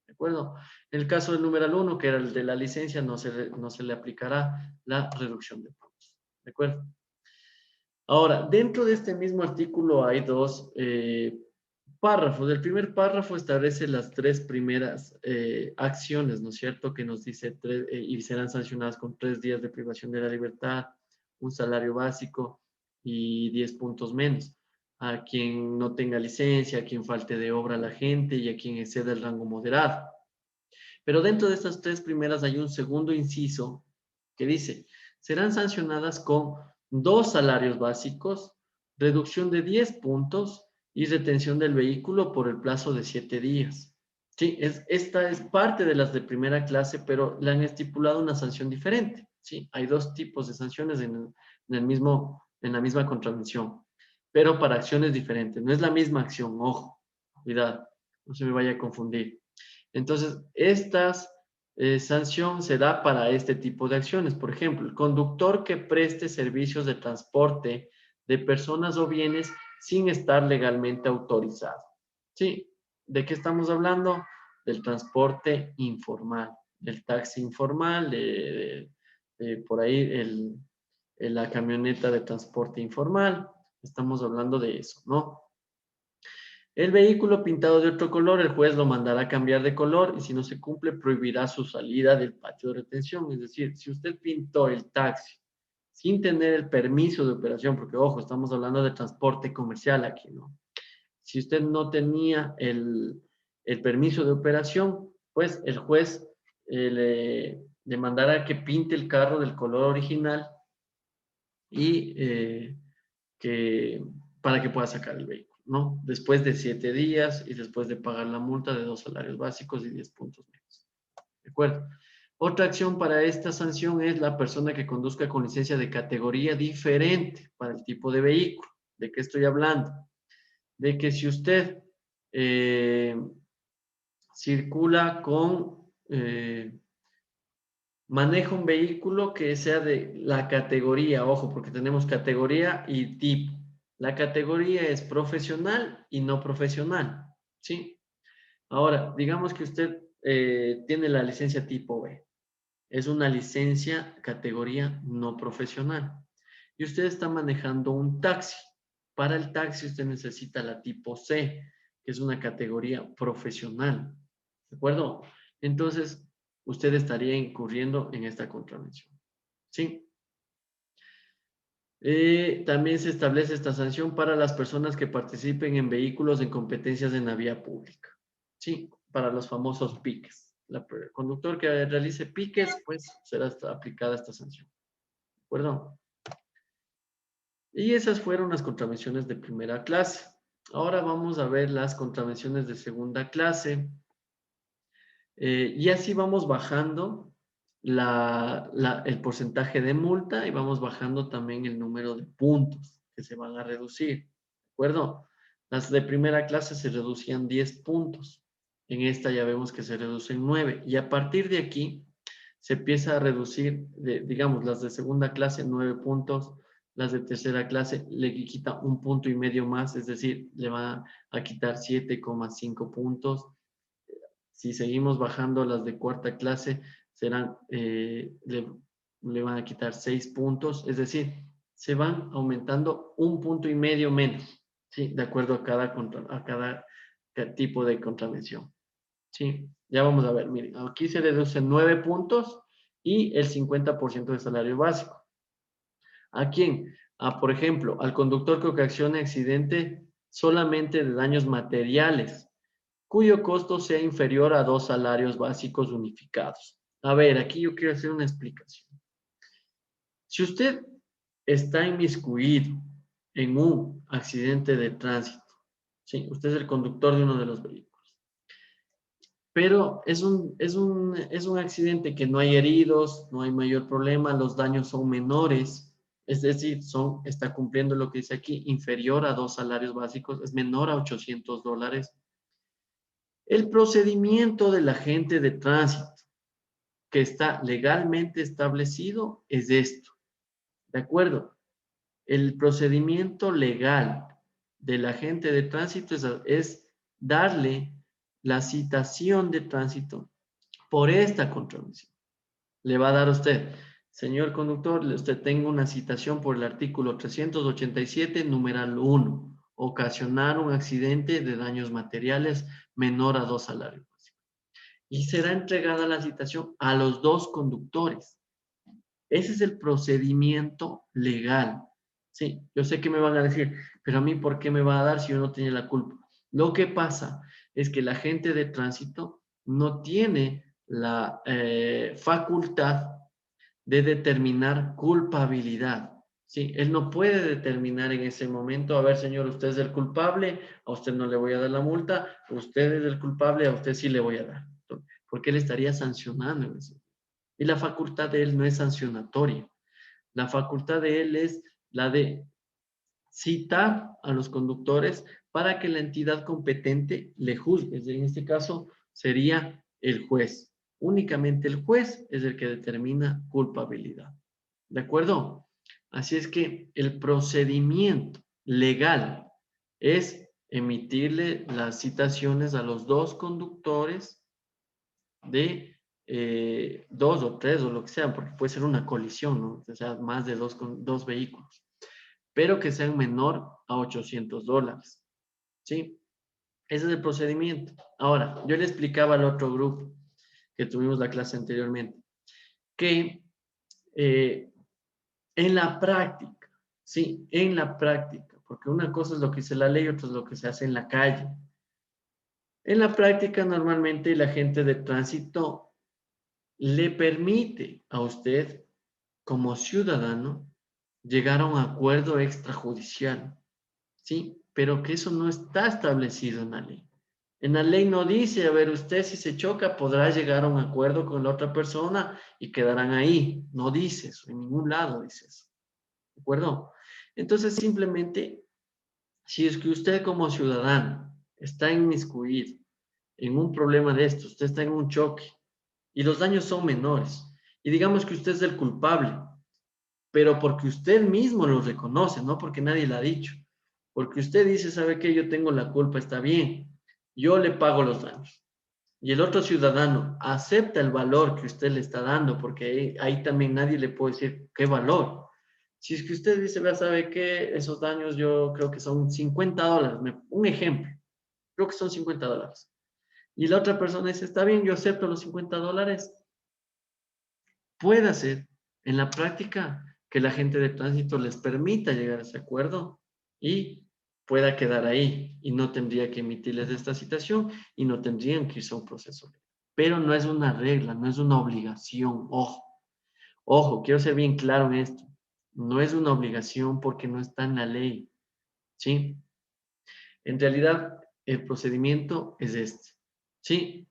Speaker 1: ¿De acuerdo? En el caso del número 1, que era el de la licencia, no se le aplicará la reducción de puntos. ¿De acuerdo? Ahora, dentro de este mismo artículo hay dos párrafos. El primer párrafo establece las 3 primeras acciones, ¿no es cierto? Que nos dice y serán sancionadas con 3 días de privación de la libertad, un salario básico y 10 puntos menos. A quien no tenga licencia, a quien falte de obra a la gente y a quien exceda el rango moderado. Pero dentro de estas 3 primeras hay un segundo inciso que dice, serán sancionadas con 2 salarios básicos, reducción de 10 puntos y retención del vehículo por el plazo de 7 días. Sí, esta es parte de las de primera clase, pero le han estipulado una sanción diferente. Sí, hay 2 tipos de sanciones en la misma contravención, pero para acciones diferentes. No es la misma acción, ojo, cuidado, no se me vaya a confundir. Entonces, esta sanción se da para este tipo de acciones. Por ejemplo, el conductor que preste servicios de transporte de personas o bienes sin estar legalmente autorizado. Sí, ¿de qué estamos hablando? Del transporte informal, del taxi informal, por ahí la camioneta de transporte informal. Estamos hablando de eso, ¿no? El vehículo pintado de otro color, el juez lo mandará a cambiar de color y si no se cumple, prohibirá su salida del patio de retención. Es decir, si usted pintó el taxi sin tener el permiso de operación, porque ojo, estamos hablando de transporte comercial aquí, ¿no? Si usted no tenía el permiso de operación, pues el juez le mandará que pinte el carro del color original y para que pueda sacar el vehículo, ¿no? Después de 7 días y después de pagar la multa de 2 salarios básicos y 10 puntos menos. ¿De acuerdo? Otra acción para esta sanción es la persona que conduzca con licencia de categoría diferente para el tipo de vehículo. ¿De qué estoy hablando? De que si usted circula maneja un vehículo que sea de la categoría, ojo, porque tenemos categoría y tipo. La categoría es profesional y no profesional, ¿sí? Ahora, digamos que usted tiene la licencia tipo B. Es una licencia categoría no profesional. Y usted está manejando un taxi. Para el taxi usted necesita la tipo C, que es una categoría profesional. ¿De acuerdo? Entonces, usted estaría incurriendo en esta contravención. ¿Sí? También se establece esta sanción para las personas que participen en vehículos en competencias en la vía pública. Sí, para los famosos piques. El conductor que realice piques, pues será aplicada esta sanción. ¿De acuerdo? Y esas fueron las contravenciones de primera clase. Ahora vamos a ver las contravenciones de segunda clase. Y así vamos bajando el porcentaje de multa y vamos bajando también el número de puntos que se van a reducir. ¿De acuerdo? Las de primera clase se reducían 10 puntos. En esta ya vemos que se reduce en 9. Y a partir de aquí se empieza a reducir, digamos, las de segunda clase, 9 puntos. Las de tercera clase le quita 1,5 punto más, es decir, le va a quitar 7,5 puntos. Si seguimos bajando las de cuarta clase, serán, le van a quitar 6 puntos, es decir, se van aumentando 1,5 punto menos, ¿sí? De acuerdo a cada tipo de contravención. Sí, ya vamos a ver, miren, aquí se reducen 9 puntos y el 50% de salario básico. ¿A quién? Por ejemplo, al conductor que ocasione accidente solamente de daños materiales, cuyo costo sea inferior a 2 salarios básicos unificados. A ver, aquí yo quiero hacer una explicación. Si usted está inmiscuido en un accidente de tránsito, ¿sí? Usted es el conductor de uno de los vehículos, pero es un accidente que no hay heridos, no hay mayor problema, los daños son menores, es decir, está cumpliendo lo que dice aquí, inferior a 2 salarios básicos, es menor a $800. El procedimiento del agente de tránsito que está legalmente establecido es esto, ¿de acuerdo? El procedimiento legal del agente de tránsito es darle la citación de tránsito por esta contravención. Le va a dar a usted, señor conductor, usted tenga una citación por el artículo 387, numeral 1, ocasionar un accidente de daños materiales menor a 2 salarios básicos. Y será entregada la citación a los 2 conductores. Ese es el procedimiento legal. Sí, yo sé que me van a decir, pero a mí, ¿por qué me va a dar si yo no tenía la culpa? Lo que pasa es que el agente de tránsito no tiene la facultad de determinar culpabilidad. Sí, él no puede determinar en ese momento, a ver, señor, usted es el culpable, a usted no le voy a dar la multa, usted es el culpable, a usted sí le voy a dar. Porque él estaría sancionando en ese. Y la facultad de él no es sancionatoria. La facultad de él es la de citar a los conductores para que la entidad competente le juzgue. En este caso sería el juez. Únicamente el juez es el que determina culpabilidad. ¿De acuerdo? Así es que el procedimiento legal es emitirle las citaciones a los 2 conductores de 2 o 3 o lo que sea, porque puede ser una colisión, ¿no? O sea, más de 2 vehículos, pero que sean menor a $800, ¿sí? Ese es el procedimiento. Ahora, yo le explicaba al otro grupo que tuvimos la clase anteriormente, que en la práctica, ¿sí? En la práctica, porque una cosa es lo que dice la ley, otra es lo que se hace en la calle. En la práctica, normalmente la gente de tránsito le permite a usted, como ciudadano, llegar a un acuerdo extrajudicial, ¿sí? Pero que eso no está establecido en la ley. En la ley no dice, a ver, usted si se choca podrá llegar a un acuerdo con la otra persona y quedarán ahí. No dice eso, en ningún lado dice eso. ¿De acuerdo? Entonces, simplemente, si es que usted como ciudadano está inmiscuido en un problema de esto, usted está en un choque y los daños son menores, y digamos que usted es el culpable, pero porque usted mismo lo reconoce, no porque nadie le ha dicho, porque usted dice, ¿sabe qué? Yo tengo la culpa, está bien, yo le pago los daños. Y el otro ciudadano acepta el valor que usted le está dando, porque ahí también nadie le puede decir qué valor. Si es que usted dice, vea, ¿sabe qué? Esos daños yo creo que son $50, un ejemplo, creo que son $50. Y la otra persona dice, está bien, yo acepto los $50. Puede ser en la práctica que la gente de tránsito les permita llegar a ese acuerdo y pueda quedar ahí y no tendría que emitirles esta citación y no tendrían que irse a un proceso. Pero no es una regla, no es una obligación. Ojo, ojo, quiero ser bien claro en esto. No es una obligación porque no está en la ley, ¿sí? En realidad, el procedimiento es este, ¿sí?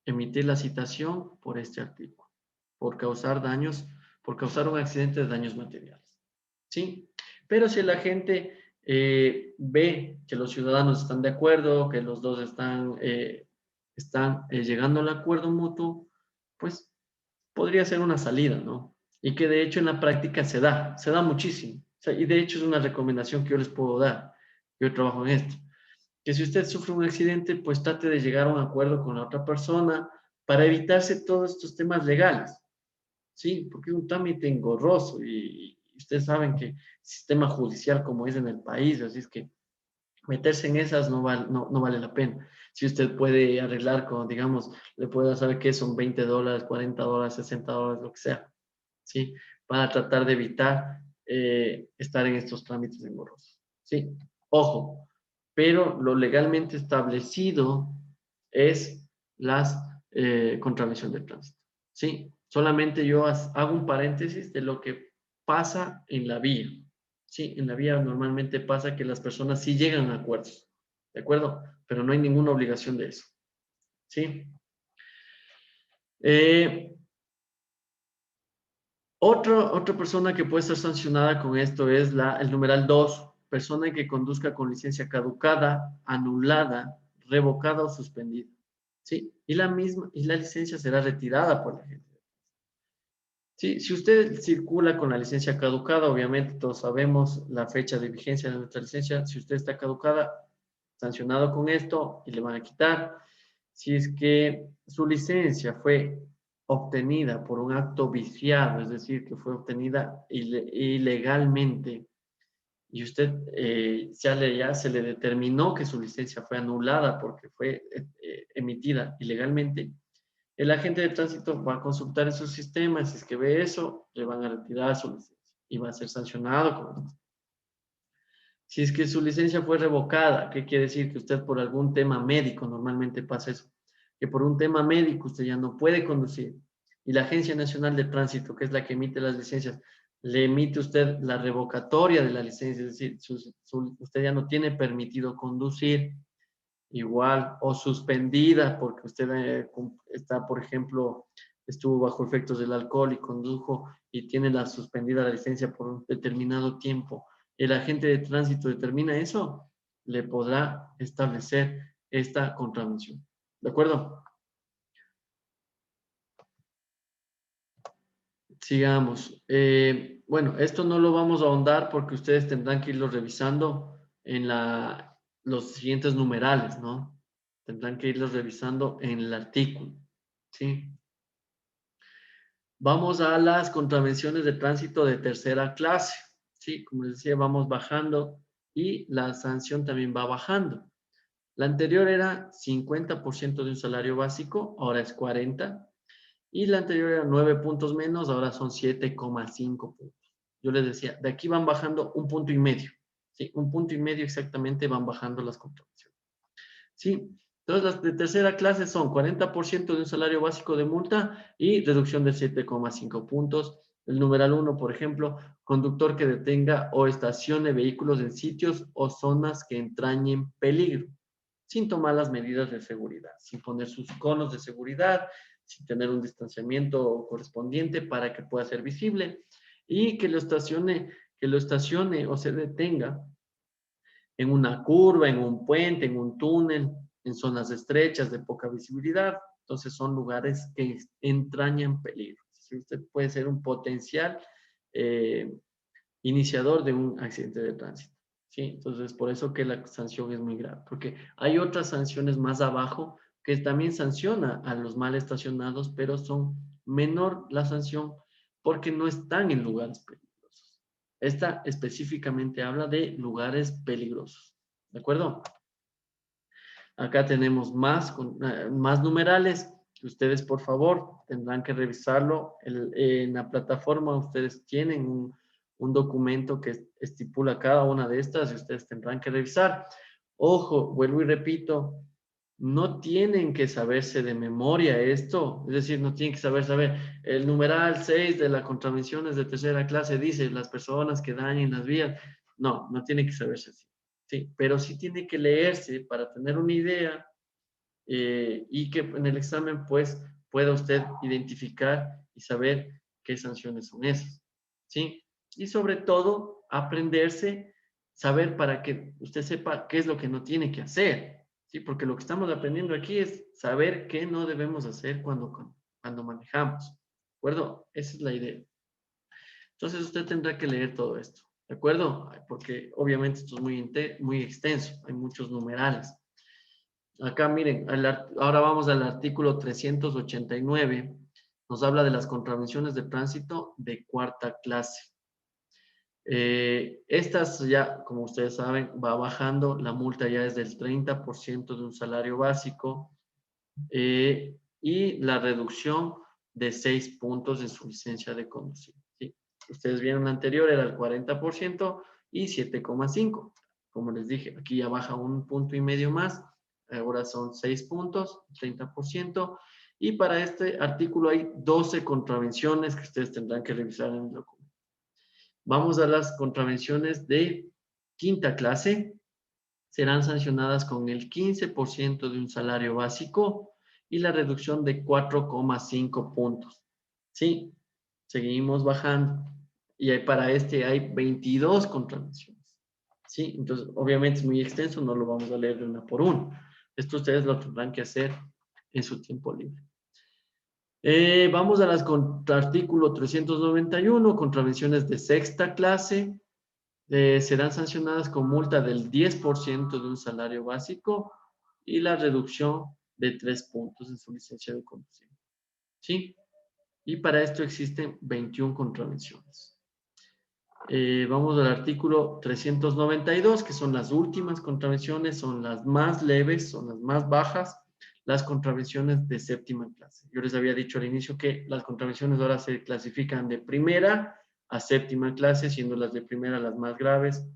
Speaker 1: Emitir la citación por este artículo, por causar daños, por causar un accidente de daños materiales, ¿sí? Pero si la gente ve que los ciudadanos están de acuerdo, que los dos están están llegando al acuerdo mutuo, pues podría ser una salida, ¿no? Y que de hecho en la práctica se da muchísimo. O sea, y de hecho es una recomendación que yo les puedo dar. Yo trabajo en esto. Que si usted sufre un accidente, pues trate de llegar a un acuerdo con la otra persona para evitarse todos estos temas legales, ¿sí? Porque es un trámite engorroso y ustedes saben que el sistema judicial como es en el país, así es que meterse en esas no vale la pena. Si usted puede arreglar con, digamos, le puede saber que son $20, $40, $60, lo que sea, ¿sí? Para tratar de evitar estar en estos trámites engorrosos, ¿sí? Ojo, pero lo legalmente establecido es las contravención de tránsito, ¿sí? Solamente yo hago un paréntesis de lo que pasa en la vía, ¿sí? En la vía normalmente pasa que las personas sí llegan a acuerdos, ¿de acuerdo? Pero no hay ninguna obligación de eso, ¿sí? Eh, otra persona que puede ser sancionada con esto es el numeral 2, persona que conduzca con licencia caducada, anulada, revocada o suspendida. ¿Sí? Y la licencia será retirada por la gente. Sí, si usted circula con la licencia caducada, obviamente todos sabemos la fecha de vigencia de nuestra licencia. Si usted está caducada, sancionado con esto y le van a quitar. Si es que su licencia fue obtenida por un acto viciado, es decir, que fue obtenida ilegalmente y usted ya se le determinó que su licencia fue anulada porque fue emitida ilegalmente, el agente de tránsito va a consultar esos sistemas, si es que ve eso, le van a retirar su licencia y va a ser sancionado con esto. Si es que su licencia fue revocada, ¿qué quiere decir? Que usted por algún tema médico, normalmente pasa eso, que por un tema médico usted ya no puede conducir y la Agencia Nacional de Tránsito, que es la que emite las licencias, le emite usted la revocatoria de la licencia, es decir, usted ya no tiene permitido conducir igual o suspendida porque usted está, por ejemplo, estuvo bajo efectos del alcohol y condujo y tiene la suspendida la licencia por un determinado tiempo, el agente de tránsito determina eso, le podrá establecer esta contravención. ¿De acuerdo? Sigamos. Bueno, esto no lo vamos a ahondar porque ustedes tendrán que irlo revisando en los siguientes numerales, ¿no? Tendrán que irlos revisando en el artículo, ¿sí? Vamos a las contravenciones de tránsito de tercera clase, ¿sí? Como les decía, vamos bajando y la sanción también va bajando. La anterior era 50% de un salario básico, ahora es 40%. Y la anterior era 9 puntos menos, ahora son 7,5 puntos. Yo les decía, de aquí van bajando un punto y medio. ¿Sí? Un punto y medio exactamente van bajando las contravenciones. ¿Sí? Entonces, las de tercera clase son 40% de un salario básico de multa y reducción de 7,5 puntos. El numeral 1, por ejemplo, conductor que detenga o estacione vehículos en sitios o zonas que entrañen peligro, sin tomar las medidas de seguridad, sin poner sus conos de seguridad, sin tener un distanciamiento correspondiente para que pueda ser visible y que lo estacione o se detenga en una curva, en un puente, en un túnel, en zonas estrechas de poca visibilidad. Entonces son lugares que entrañan peligro. Si usted puede ser un potencial eh, iniciador de un accidente de tránsito. ¿Sí? Entonces, por eso que la sanción es muy grave, porque hay otras sanciones más abajo que también sanciona a los mal estacionados, pero son menor la sanción porque no están en lugares peligrosos. Esta específicamente habla de lugares peligrosos. ¿De acuerdo? Acá tenemos más numerales. Ustedes, por favor, tendrán que revisarlo. En la plataforma ustedes tienen un documento que estipula cada una de estas y ustedes tendrán que revisar. Ojo, vuelvo y repito, no tienen que saberse de memoria esto, es decir, no tienen que saber, el numeral 6 de las contravenciones de tercera clase dice las personas que dañen las vías. No tiene que saberse así. Sí, pero sí tiene que leerse para tener una idea y que en el examen pues pueda usted identificar y saber qué sanciones son esas, ¿sí? Y sobre todo aprenderse, saber para que usted sepa qué es lo que no tiene que hacer, ¿sí? Porque lo que estamos aprendiendo aquí es saber qué no debemos hacer cuando manejamos, ¿de acuerdo? Esa es la idea. Entonces usted tendrá que leer todo esto, ¿de acuerdo? Porque obviamente esto es muy extenso, hay muchos numerales. Acá miren, ahora vamos al artículo 389. Nos habla de las contravenciones de tránsito de cuarta clase. Estas ya, como ustedes saben, va bajando. La multa ya es del 30% de un salario básico y la reducción de 6 puntos en su licencia de conducir. ¿Sí? Ustedes vieron la anterior, era el 40% y 7,5. Como les dije, aquí ya baja 1,5 puntos más. Ahora son 6 puntos, 30%. Y para este artículo hay 12 contravenciones que ustedes tendrán que revisar en el documento. Vamos a las contravenciones de quinta clase. Serán sancionadas con el 15% de un salario básico y la reducción de 4,5 puntos. ¿Sí? Seguimos bajando. Y para este hay 22 contravenciones. ¿Sí? Entonces, obviamente es muy extenso, no lo vamos a leer de una por una. Esto ustedes lo tendrán que hacer en su tiempo libre. Vamos a las artículo 391, contravenciones de sexta clase. Serán sancionadas con multa del 10% de un salario básico y la reducción de 3 puntos en su licencia de conducir. ¿Sí? Y para esto existen 21 contravenciones. Vamos al artículo 392, que son las últimas contravenciones, son las más leves, son las más bajas, las contravenciones de séptima clase. Yo les había dicho al inicio que las contravenciones ahora se clasifican de primera a séptima clase, siendo las de primera las más graves,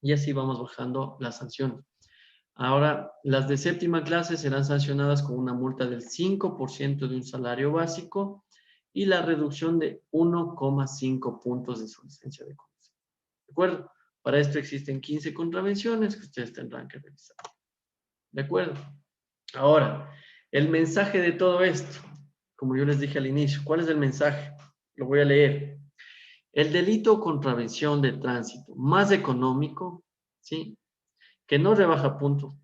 Speaker 1: y así vamos bajando las sanciones. Ahora, las de séptima clase serán sancionadas con una multa del 5% de un salario básico y la reducción de 1,5 puntos de su licencia de conducir. ¿De acuerdo? Para esto existen 15 contravenciones que ustedes tendrán que revisar. ¿De acuerdo? Ahora, el mensaje de todo esto, como yo les dije al inicio, ¿cuál es el mensaje? Lo voy a leer. El delito o contravención de tránsito más económico, ¿sí? Que no rebaja puntos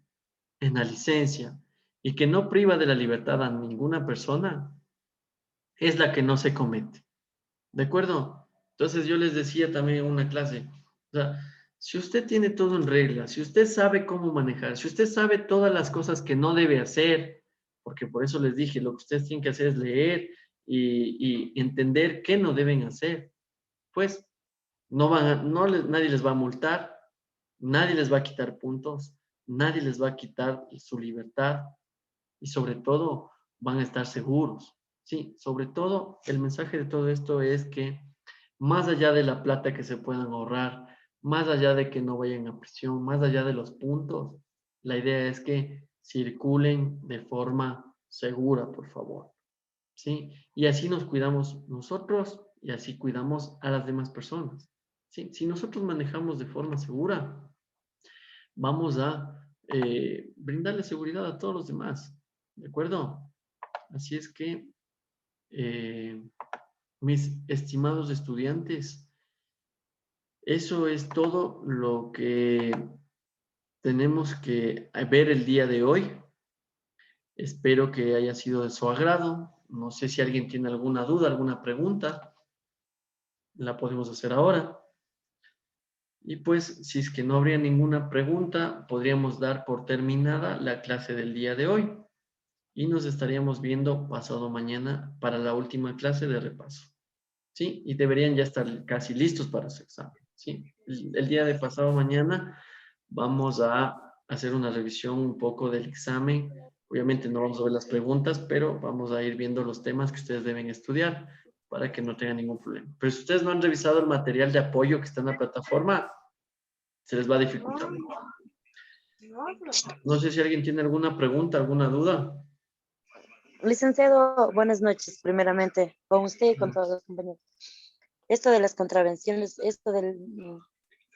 Speaker 1: en la licencia y que no priva de la libertad a ninguna persona, es la que no se comete. ¿De acuerdo? Entonces yo les decía también en una clase, o sea, si usted tiene todo en regla, si usted sabe cómo manejar, si usted sabe todas las cosas que no debe hacer, porque por eso les dije, lo que ustedes tienen que hacer es leer y entender qué no deben hacer, pues nadie les va a multar, nadie les va a quitar puntos, nadie les va a quitar su libertad y sobre todo van a estar seguros. Sí, sobre todo el mensaje de todo esto es que más allá de la plata que se puedan ahorrar, más allá de que no vayan a prisión, más allá de los puntos, la idea es que circulen de forma segura, por favor. ¿Sí? Y así nos cuidamos nosotros y así cuidamos a las demás personas. ¿Sí? Si nosotros manejamos de forma segura, vamos a brindarle seguridad a todos los demás. ¿De acuerdo? Así es que, mis estimados estudiantes, eso es todo lo que tenemos que ver el día de hoy. Espero que haya sido de su agrado. No sé si alguien tiene alguna duda, alguna pregunta. La podemos hacer ahora. Y pues, si es que no habría ninguna pregunta, podríamos dar por terminada la clase del día de hoy. Y nos estaríamos viendo pasado mañana para la última clase de repaso. ¿Sí? Y deberían ya estar casi listos para su examen. ¿Sí? El día de pasado mañana vamos a hacer una revisión un poco del examen. Obviamente no vamos a ver las preguntas, pero vamos a ir viendo los temas que ustedes deben estudiar para que no tengan ningún problema. Pero si ustedes no han revisado el material de apoyo que está en la plataforma, se les va a dificultar. No sé si alguien tiene alguna pregunta, alguna duda.
Speaker 4: Licenciado, buenas noches, primeramente, con usted y con todos los compañeros. Esto de las contravenciones,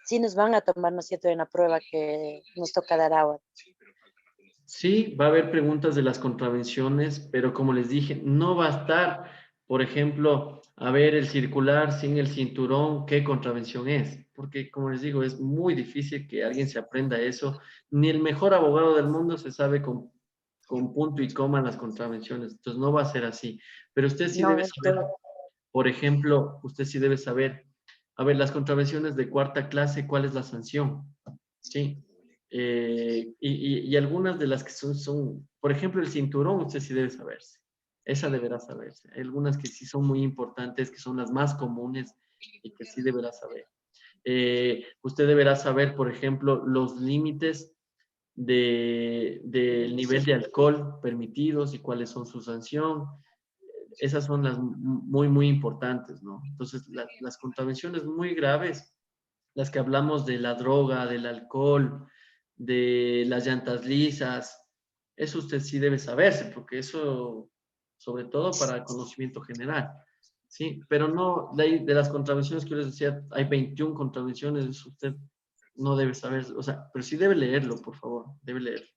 Speaker 4: sí nos van a tomar, ¿no es cierto?, en la prueba que nos toca dar ahora.
Speaker 1: Sí, va a haber preguntas de las contravenciones, pero como les dije, no va a estar, por ejemplo, a ver el circular sin el cinturón, ¿qué contravención es? porque como les digo, es muy difícil que alguien se aprenda eso. Ni el mejor abogado del mundo se sabe con punto y coma las contravenciones. Entonces no va a ser así. Pero usted sí
Speaker 4: No,
Speaker 1: debe saber, por ejemplo, usted sí debe saber, a ver, las contravenciones de cuarta clase, ¿cuál es la sanción? Sí. Y algunas de las que son, por ejemplo, el cinturón, usted sí debe saberse. Esa deberá saberse. Hay algunas que sí son muy importantes, que son las más comunes y que sí deberá saber. Usted deberá saber, por ejemplo, los límites del nivel de alcohol permitidos y cuáles son su sanción. Esas son las muy, muy importantes, ¿no? Entonces, las contravenciones muy graves, las que hablamos de la droga, del alcohol, de las llantas lisas, eso usted sí debe saberse, porque eso, sobre todo para el conocimiento general, ¿sí? Pero no, de las contravenciones que yo les decía, hay 21 contravenciones, eso usted no debe saber, o sea, pero sí debe leerlo, por favor, debe leerlo.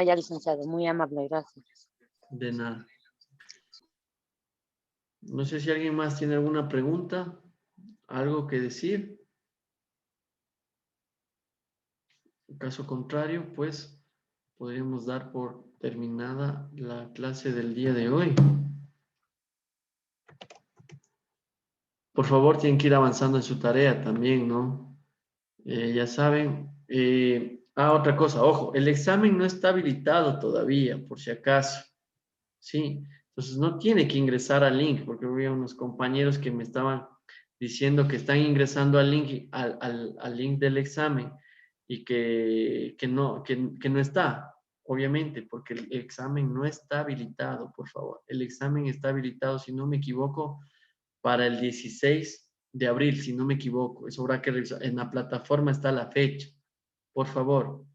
Speaker 4: ya, licenciado, muy amable, gracias.
Speaker 1: De nada. No sé si alguien más tiene alguna pregunta, algo que decir. En caso contrario, pues podríamos dar por terminada la clase del día de hoy. Por favor, tienen que ir avanzando en su tarea también, ¿no? Ya saben. Otra cosa, ojo, el examen no está habilitado todavía, por si acaso. Sí, entonces no tiene que ingresar al link, porque había unos compañeros que me estaban diciendo que están ingresando al link, al link del examen y que no está, obviamente, porque el examen no está habilitado, por favor. El examen está habilitado, si no me equivoco, para el 16 de abril, si no me equivoco. Eso habrá que revisar. En la plataforma está la fecha. Por favor,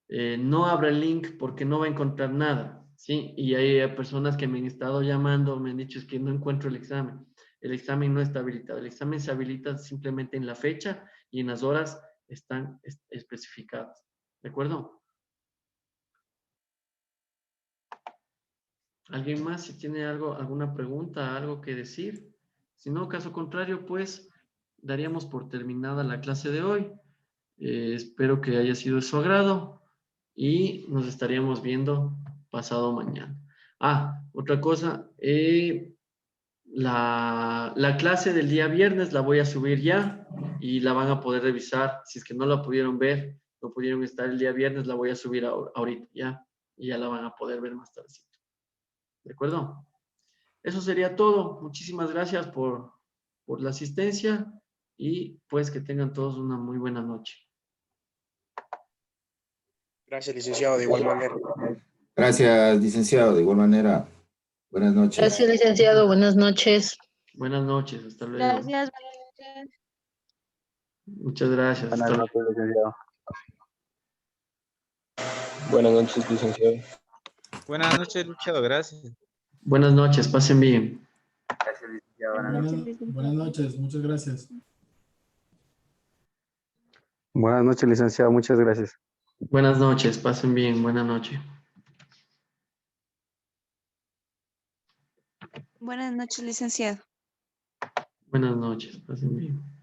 Speaker 1: no abra el link porque no va a encontrar nada, ¿sí? Y hay personas que me han estado llamando, me han dicho es que no encuentro el examen. El examen no está habilitado. El examen se habilita simplemente en la fecha y en las horas están especificadas. ¿De acuerdo? ¿Alguien más si tiene alguna pregunta, algo que decir? Si no, caso contrario, pues daríamos por terminada la clase de hoy. Espero que haya sido de su agrado y nos estaríamos viendo pasado mañana. Otra cosa, la clase del día viernes la voy a subir ya y la van a poder revisar. Si es que no la pudieron ver, no pudieron estar el día viernes, la voy a subir ahorita ya y ya la van a poder ver más tardecito. ¿De acuerdo? Eso sería todo. Muchísimas gracias por la asistencia y pues que tengan todos una muy buena noche.
Speaker 5: Gracias, licenciado, de igual manera.
Speaker 6: Gracias, licenciado. De igual manera, buenas noches.
Speaker 2: Gracias, licenciado. Buenas noches.
Speaker 1: Buenas noches, hasta luego.
Speaker 3: Gracias.
Speaker 1: Muchas gracias.
Speaker 7: Buenas
Speaker 1: Hasta
Speaker 7: noches, licenciado. Buenas noches, licenciado.
Speaker 8: Buenas noches, licenciado. Gracias.
Speaker 1: Buenas noches, pasen bien.
Speaker 7: Gracias, licenciado.
Speaker 9: Buenas noches, muchas gracias.
Speaker 7: Buenas noches, licenciado. Muchas gracias.
Speaker 1: Buenas noches, pasen bien. Buenas noches.
Speaker 3: Buenas noches, licenciado.
Speaker 1: Buenas noches, pasen bien.